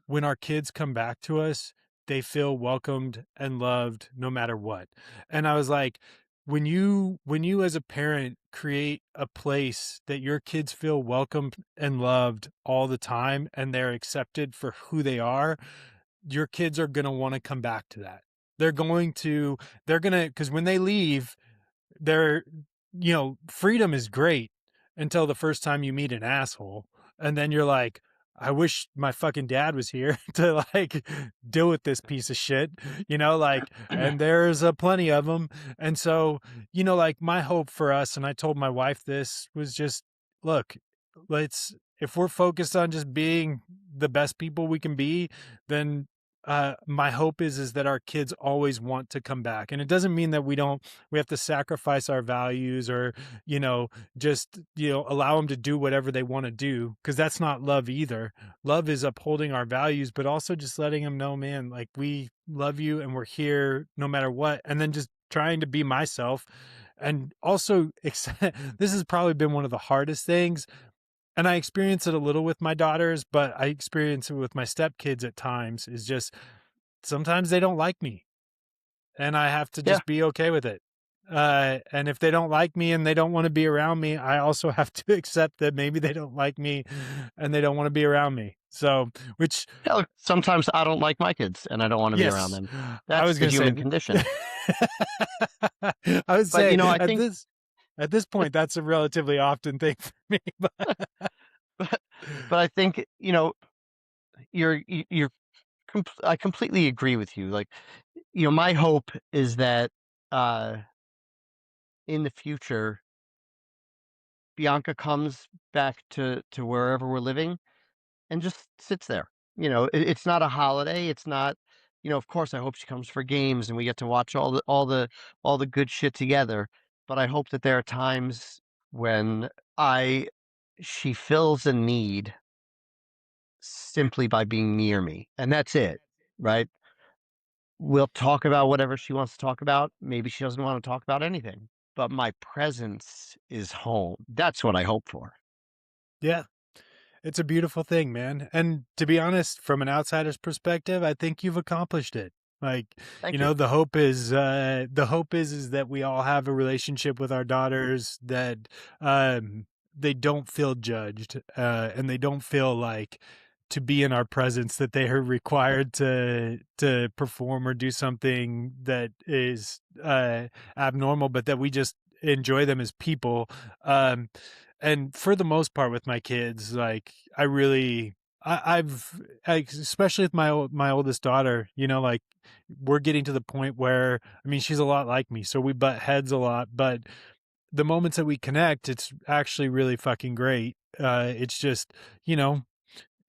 when our kids come back to us, they feel welcomed and loved no matter what. And I was like, when you as a parent create a place that your kids feel welcomed and loved all the time, and they're accepted for who they are, your kids are going to want to come back to that. They're going to because when they leave, they're freedom is great until the first time you meet an asshole, and then you're like, I wish my fucking dad was here to like deal with this piece of shit, like, and there's a plenty of them. And so, like, my hope for us, and I told my wife this, was just, look, if we're focused on just being the best people we can be, then my hope is that our kids always want to come back. And it doesn't mean that we have to sacrifice our values, or, just, allow them to do whatever they want to do. Cause that's not love either. Love is upholding our values, but also just letting them know, man, like, we love you and we're here no matter what. And then just trying to be myself. And also, this has probably been one of the hardest things, and I experience it a little with my daughters, but I experience it with my stepkids at times, is just sometimes they don't like me, and I have to Yeah. just be okay with it. And if they don't like me and they don't want to be around me, I also have to accept that maybe they don't like me and they don't want to be around me. So, which, Hell, sometimes I don't like my kids and I don't want to be around yes, them. I That's was the going to say, human condition. I would But say I think, at this point, that's a relatively often thing for me. but, but I think, you're I completely agree with you. Like, my hope is that uh in the future, Bianca comes back to wherever we're living and just sits there. It's not a holiday. It's not, of course I hope she comes for games and we get to watch all the good shit together. But I hope that there are times when I she fills a need simply by being near me. And that's it, right? We'll talk about whatever she wants to talk about. Maybe she doesn't want to talk about anything, but my presence is home. That's what I hope for. Yeah. It's a beautiful thing, man. And to be honest, from an outsider's perspective, I think you've accomplished it. Like, Thank you. the hope is that we all have a relationship with our daughters that they don't feel judged, and they don't feel like, to be in our presence, that they are required to perform or do something that is abnormal, but that we just enjoy them as people. Um and for the most part with my kids, like, I really, especially with my oldest daughter, like, we're getting to the point where, I mean, she's a lot like me, so we butt heads a lot, but the moments that we connect, it's actually really fucking great. It's just, you know,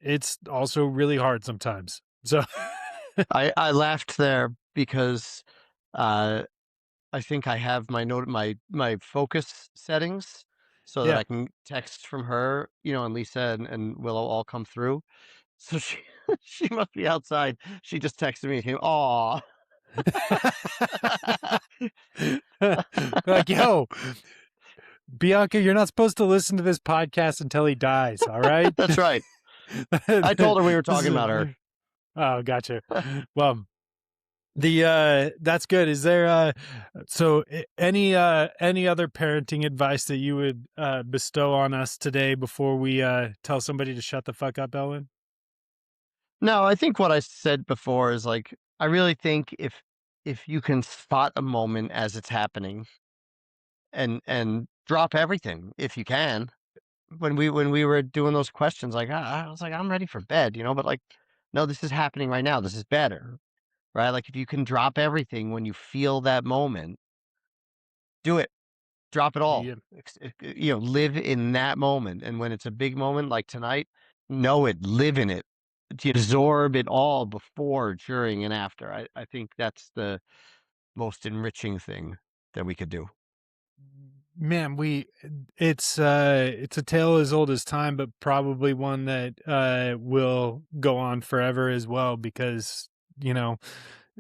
it's also really hard sometimes. So I laughed there because uh I think I have my focus settings so that yeah. I can text from her, and Lisa and Willow all come through. So she she must be outside. She just texted me, "Aw." Like, yo, Bianca, you're not supposed to listen to this podcast until he dies. All right. That's right. I told her we were talking about her. Oh, gotcha. Well, The that's good. Is there any other parenting advice that you would bestow on us today before we tell somebody to shut the fuck up, Elwyn? No, I think what I said before is like I really think if you can spot a moment as it's happening and drop everything if you can. When we were doing those questions, like I was like, I'm ready for bed, but like, no, this is happening right now. This is better, right? Like if you can drop everything when you feel that moment, do it. Drop it all. Yeah. Live in that moment. And when it's a big moment like tonight, know it, live in it, to absorb it all before, during, and after. I think that's the most enriching thing that we could do. Man, it's a tale as old as time, but probably one that will go on forever as well because, you know,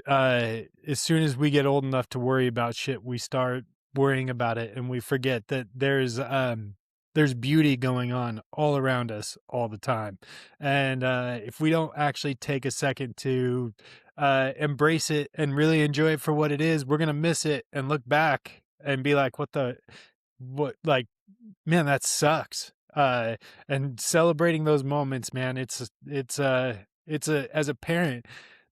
as soon as we get old enough to worry about shit, we start worrying about it and we forget that there's beauty going on all around us all the time. And if we don't actually take a second to embrace it and really enjoy it for what it is, we're gonna miss it and look back and be like, what like man, that sucks. And celebrating those moments, man, it's a as a parent,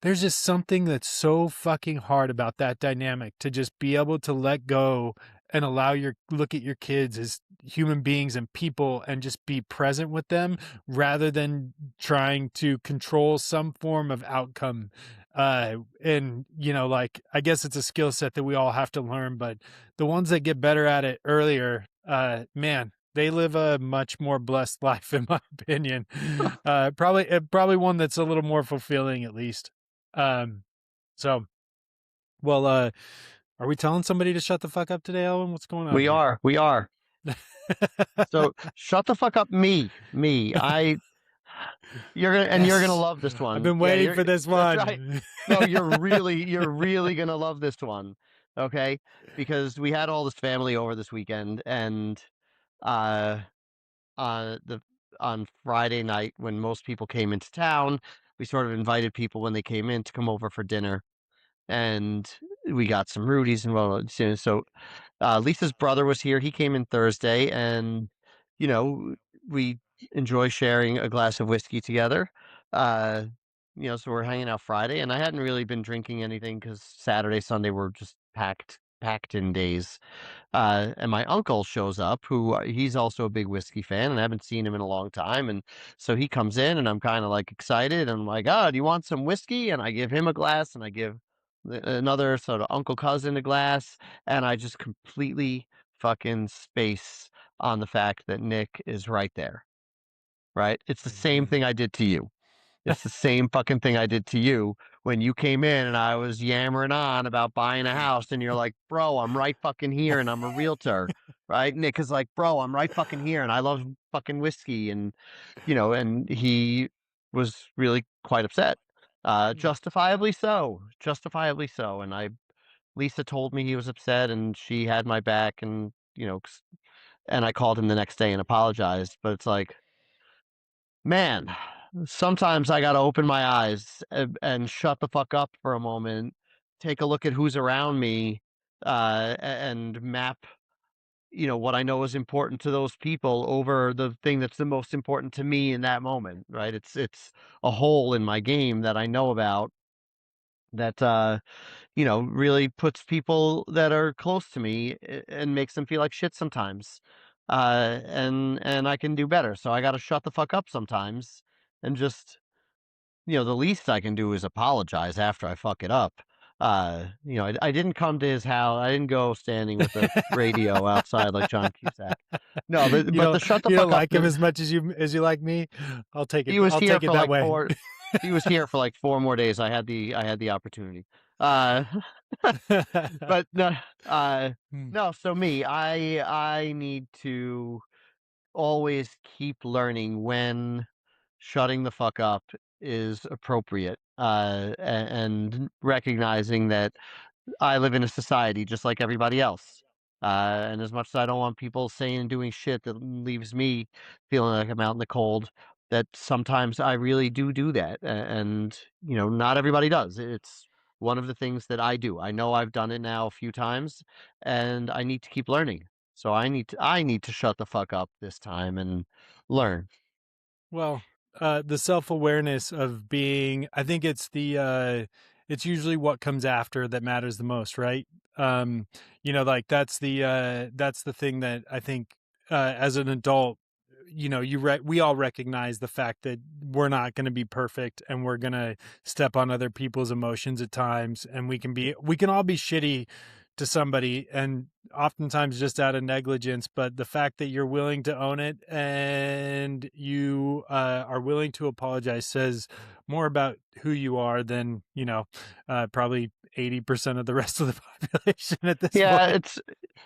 there's just something that's so fucking hard about that dynamic to just be able to let go and allow your look at your kids as human beings and people and just be present with them rather than trying to control some form of outcome. And like I guess it's a skill set that we all have to learn, but the ones that get better at it earlier, man, they live a much more blessed life, in my opinion. Probably one that's a little more fulfilling, at least. Um, so, well, are we telling somebody to shut the fuck up today, Owen? What's going on We here? are, we are. So shut the fuck up, me. You're gonna Yes, love this I've one. been Yeah, waiting for this that's right. one. No, you're really gonna love this one. Okay, because we had all this family over this weekend, and uh, the on Friday night when most people came into town, we sort of invited people when they came in to come over for dinner, and we got some Rudies and well, so Lisa's brother was here. He came in Thursday, and you know, we enjoy sharing a glass of whiskey together. Uh, so we're hanging out Friday, and I hadn't really been drinking anything because Saturday, Sunday were just packed in days. And my uncle shows up, who he's also a big whiskey fan, and I haven't seen him in a long time. And so he comes in, and I'm kind of like excited. And I'm like, "Oh, do you want some whiskey?" And I give him a glass, and I give another sort of uncle cousin a glass, and I just completely fucking space on the fact that Nick is right there. Right? It's the same thing I did to you. It's the same fucking thing I did to you when you came in and I was yammering on about buying a house and you're like, "Bro, I'm right fucking here and I'm a realtor." Right? Nick is like, "Bro, I'm right fucking here and I love fucking whiskey." And he was really quite upset. Justifiably so. Justifiably so. And Lisa told me he was upset and she had my back and I called him the next day and apologized, but it's like, man, sometimes I gotta open my eyes and shut the fuck up for a moment, take a look at who's around me, and map, what I know is important to those people over the thing that's the most important to me in that moment, right? It's a hole in my game that I know about that really puts people that are close to me and makes them feel like shit sometimes. And I can do better. So I got to shut the fuck up sometimes and just, the least I can do is apologize after I fuck it up. I didn't come to his house. I didn't go standing with the radio outside like John Cusack. No, but you but don't the shut the you don't fuck up. like him as much as you like me. I'll take it. He was I'll here take it for that like way. four. He was here for like 4 more days. I had the opportunity. Uh, but no, uh, Hmm. no. So me, I need to always keep learning when shutting the fuck up is appropriate, and recognizing that I live in a society just like everybody else. And as much as I don't want people saying and doing shit that leaves me feeling like I'm out in the cold, that sometimes I really do that. And not everybody does. It's one of the things that I do. I know I've done it now a few times, and I need to keep learning. So I need to shut the fuck up this time and learn. Well, the self-awareness of being, I think it's usually what comes after that matters the most, right? Um, like that's the thing that I think, as an adult, we all recognize the fact that we're not going to be perfect and we're going to step on other people's emotions at times. And we can all be shitty to somebody, and oftentimes just out of negligence. But the fact that you're willing to own it and you are willing to apologize says more about who you are than probably 80% of the rest of the population at this Yeah, point.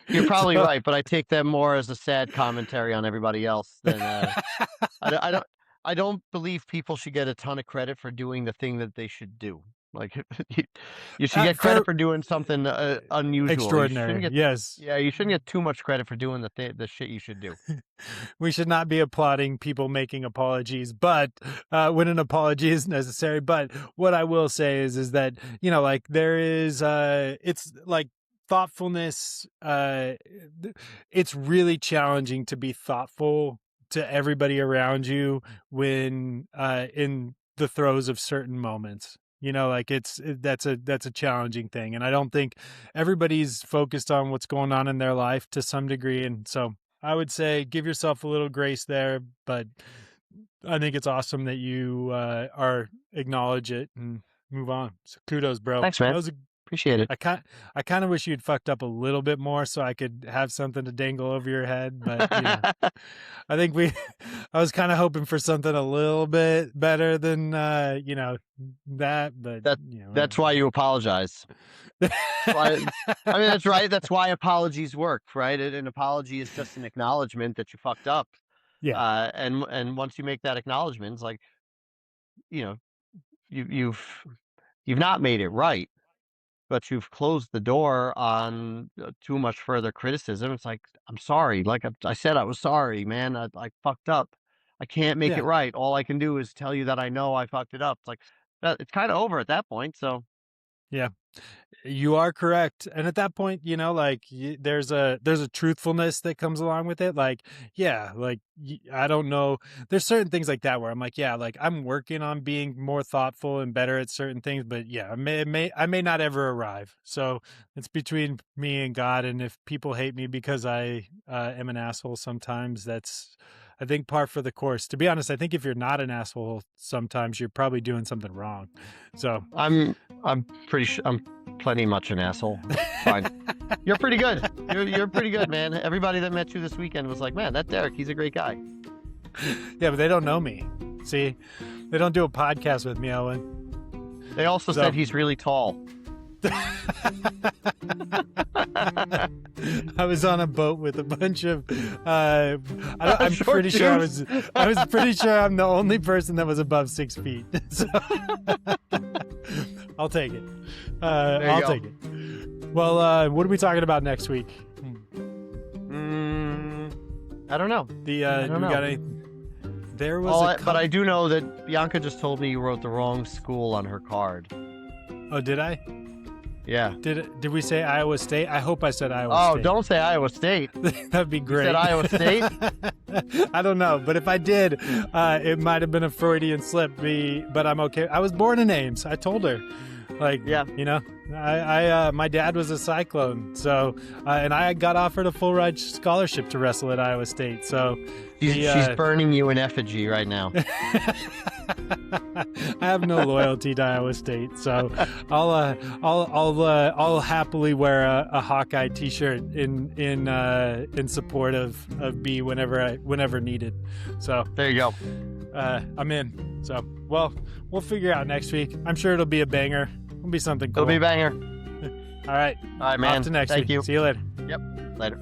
you're probably So, right, but I take that more as a sad commentary on everybody else than I don't I don't believe people should get a ton of credit for doing the thing that they should do. Like you, you should get credit fair, for doing something unusual. You shouldn't extraordinary, get yes. Yeah, you shouldn't get too much credit for doing the shit you should do. We should not be applauding people making apologies, but when an apology is necessary. But what I will say is that like there is, it's like thoughtfulness. It's really challenging to be thoughtful to everybody around you when in the throes of certain moments. Like that's a challenging thing, and I don't think everybody's focused on what's going on in their life to some degree, and so I would say give yourself a little grace there, but I think it's awesome that you acknowledge it and move on. So kudos, bro. Thanks, man. That was Appreciate it. I kind of wish you'd fucked up a little bit more so I could have something to dangle over your head, but I think I was kind of hoping for something a little bit better than that, but That's why you apologize. I mean, that's right. That's why apologies work, right? An apology is just an acknowledgement that you fucked up. Yeah. And once you make that acknowledgement, it's like, you know, you've not made it right, but you've closed the door on too much further criticism. It's like, I'm sorry. Like I said, I was sorry, man. I fucked up. I can't make it Yeah. right. All I can do is tell you that I know I fucked it up. It's like, it's kind of over at that point. So Yeah. You are correct. And at that point, like there's a truthfulness that comes along with it. Like, yeah, like I don't know. There's certain things like that where I'm like, yeah, like I'm working on being more thoughtful and better at certain things, but yeah, I may not ever arrive. So it's between me and God. And if people hate me because I am an asshole sometimes, that's, I think, par for the course. To be honest, I think if you're not an asshole sometimes, you're probably doing something wrong. So I'm pretty sure I'm plenty much an asshole. Fine. You're pretty good. You're pretty good, man. Everybody that met you this weekend was like, man, that Derek, he's a great guy. Yeah, but they don't know me. See, they don't do a podcast with me, Owen. They also said he's really tall. I was on a boat with a bunch of I'm pretty sure I was pretty sure I'm the only person that was above 6 feet. So I'll take it. I'll take it. Well, what are we talking about next week? I don't know. I don't know. There was but I do know that Bianca just told me you wrote the wrong school on her card. Oh, did I? Yeah. Did we say Iowa State? I hope I said Iowa State. Oh, don't say Iowa State. That'd be great. You said Iowa State? I don't know, but if I did, it might have been a Freudian slip. But I'm okay. I was born in Ames. I told her. Like, yeah, I my dad was a Cyclone, so and I got offered a full ride scholarship to wrestle at Iowa State. So she's burning you in effigy right now. I have no loyalty to Iowa State, so I'll happily wear a Hawkeye T-shirt in support of B whenever needed. So there you go. I'm in. So we'll figure out next week. I'm sure it'll be a banger. It'll be something cool. It'll be a banger. All right. All right, man. Off to next Thank week. you. See you later. Yep. Later.